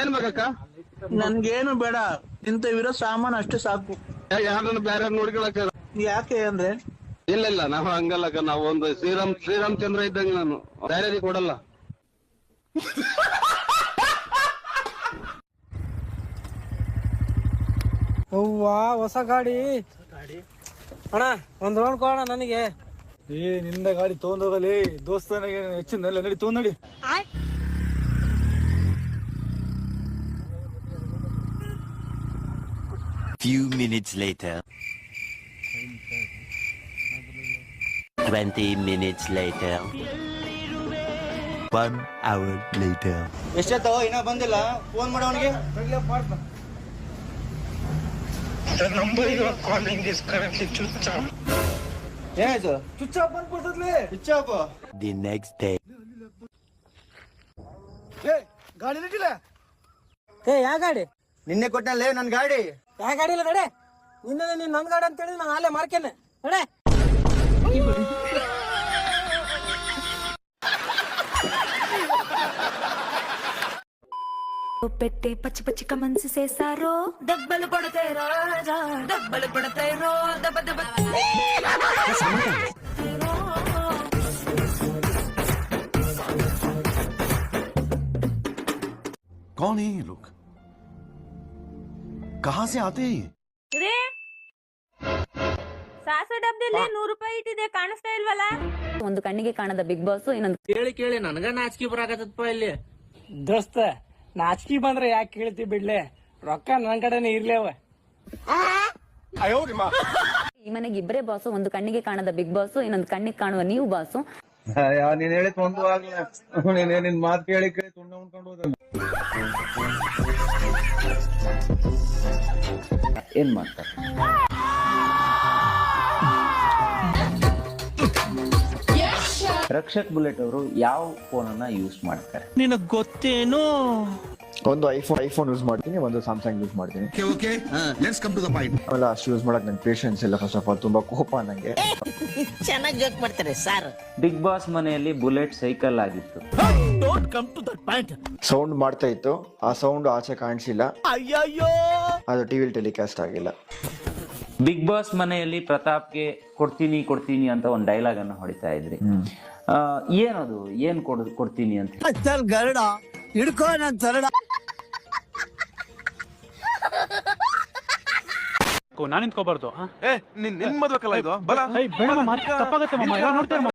ಏನ್ ಬೇಕಕ್ಕ? ನನ್ಗೇನು ಬೇಡ, ಇಂಥವಿರೋ ಸಾಮಾನು ಅಷ್ಟೇ ಸಾಕು. ಯಾರನ್ನ ಬೇರೆ ನೋಡ್ಕೊಳಕ? ಯಾಕೆ ಅಂದ್ರೆ ಇಲ್ಲ ನಾವು ಹಂಗಲ್ಲಕ್ಕ, ನಾವು ಒಂದು ಶ್ರೀರಾಮಚಂದ್ರ ಇದ್ದಂಗೆ, ನಾನು ಬೇರೆ ಕೊಡಲ್ಲ. ಅವ್ವಾ ಹೊಸ ಗಾಡಿ ಅಣ್ಣ, ಒಂದ್ ರೌಂಡ್ ಕೊಡೋಣ ನನಗೆ. ನಿಂದ ಗಾಡಿ ತಗೊಂಡೋಗಲಿ ದೋಸ್ತನಿಗೆ ಹೆಚ್ಚಿನ ನಡಿ ತಗೊಂಡಿ. Few minutes later. 20 minutes later. 1 hour later. ಎಷ್ಟೋ ಇನ್ನ ಬಂದಿಲ್ಲ, ಫೋನ್ ಮಾಡವನಿಗೆ. ಏನಾಯ್ತು? ಸ್ವಿಚ್ ಆಫ್ ಬಂದ್ಬಿಡ್ತದ್ಲಿ. Switch off. The next day. ಗಾಡಿ ಇಟ್ಟಿಲ್ಲ? ಯಾವ ಗಾಡಿ? ನಿನ್ನೆ ಕೊಟ್ಟಲ್ಲೇ ನನ್ ಗಾಡಿ. ಯಾವ ಗಾಡಿ ಇಲ್ಲ ನಡೆ. ನಿನ್ನೆ ನೀನ್ ನನ್ ಗಾಡಿ ಅಂತ ಹೇಳಿ ನಾನು ಅಲ್ಲೇ ಮಾರ್ಕೇನೆ ನಡೆ. పెట్టే పచ్చి పచ్చిక మనసు చేశారో దెబ్బలు పడతారో రాజా దెబ్బలు పడతారో దెబ్బ దెబ్బ कौन है ये लोग? कहां से आते हैं? ಸಾಸಿವೆ ಡಬ್ಬಿಯಲ್ಲಿ 100 ರೂಪಾಯಿ ಇಟ್ಟಿದೆ, ಕಾಣಿಸ್ತಾ ಇಲ್ವಲ್ಲ? ಒಂದು ಕಣ್ಣಿಗೆ ಕಾಣದ ಬಿಗ್ ಬಾಸ್, ಇನ್ನೊಂದು ಕೇಳಿ ನನಗ ನಾಚಿಕೆ ಬರಾಕತ್ತಪ್ಪ ಇಲ್ಲಿ. ದೋಸ್ತ, ನಾಚಿಕೆ ಬಂದ್ರೆ ಯಾಕೆ ಕೇಳ್ತಿ ಬಿಡ್ಲೆ, ರೊಕ್ಕ ನನ್ ಕಡೆನೆ ಇರ್ಲೇವ. ಈ ಮನೆಗೆ ಇಬ್ಬರೇ ಬಾಸು, ಒಂದು ಕಣ್ಣಿಗೆ ಕಾಣದ ಬಿಗ್ ಬಾಸ್, ಇನ್ನೊಂದು ಕಣ್ಣಿಗೆ ಕಾಣುವ ನೀವು ಬಾಸು. ನೀನ್ ಹೇಳಿದ್ ಒಂದು ಆಗ್ಲಿ, ನಿನ್ ಮಾತು ಕೇಳಿ ತುಂಡ ಉಣ್ಕೊಂಡು ಹೋದಲ್ಲ. ಏನ್ ಮಾಡ್ತಾರೆ? ರಕ್ಷಕ್ ಬುಲೆಟ್ ಅವರು ಯಾವ ಫೋನ್ ಅನ್ನ ಯೂಸ್ ಮಾಡ್ತಾರೆ? ನಿನಗ್ ಗೊತ್ತೇನು? ಒಂದು ಐಫೋನ್ ಯೂಸ್ ಮಾಡ್ತೀನಿ, ಒಂದು ಸ್ಯಾಮ್ಸಂಗ್ ಯೂಸ್ ಮಾಡ್ತೀನಿ. ಅಷ್ಟು ಯೂಸ್ ಮಾಡಕ್ ನಂಗೆ ಪೇಷನ್ಸ್ ಇಲ್ಲ. ಫಸ್ಟ್ ಆಫ್ ಆಲ್ ತುಂಬಾ ಕೋಪ ನಂಗೆ. ಚೆನ್ನಾಗಿ ಜೋಕ್ ಮಾಡ್ತಾರೆ ಸರ್. ಬಿಗ್ ಬಾಸ್ ಮನೆಯಲ್ಲಿ ಬುಲೆಟ್ ಸೈಕಲ್ ಆಗಿತ್ತು. ಸೌಂಡ್ ಮಾಡ್ತಾ ಇತ್ತು, ಆ ಸೌಂಡ್ ಆಚೆ ಕಾಣಿಸಿಲ್ಲ, ಅದು ಟಿವಿಲಿ ಟೆಲಿಕಾಸ್ಟ್ ಆಗಿಲ್ಲ. ಬಿಗ್ ಬಾಸ್ ಮನೆಯಲ್ಲಿ ಪ್ರತಾಪ್ಗೆ ಕೊಡ್ತೀನಿ ಅಂತ ಒಂದು ಡೈಲಾಗ್ ಅನ್ನು ಹೊಡಿತಾ ಇದ್ರಿ. ಏನದು, ಏನ್ ಕೊಡ್ತೀನಿ ಅಂತ? ಗರಡ ಹಿಡ್ಕೋ ನನ್ ತರಡ. ನಾನು ನಿಂತ್ಕೋಬಾರ್ದು. ನಿನ್ ಮದ್ಬೇಕಲ್ಲ ಇದು ಬಲ. ತಪ್ಪಾಗತ್ತೆ ಮಾಮ.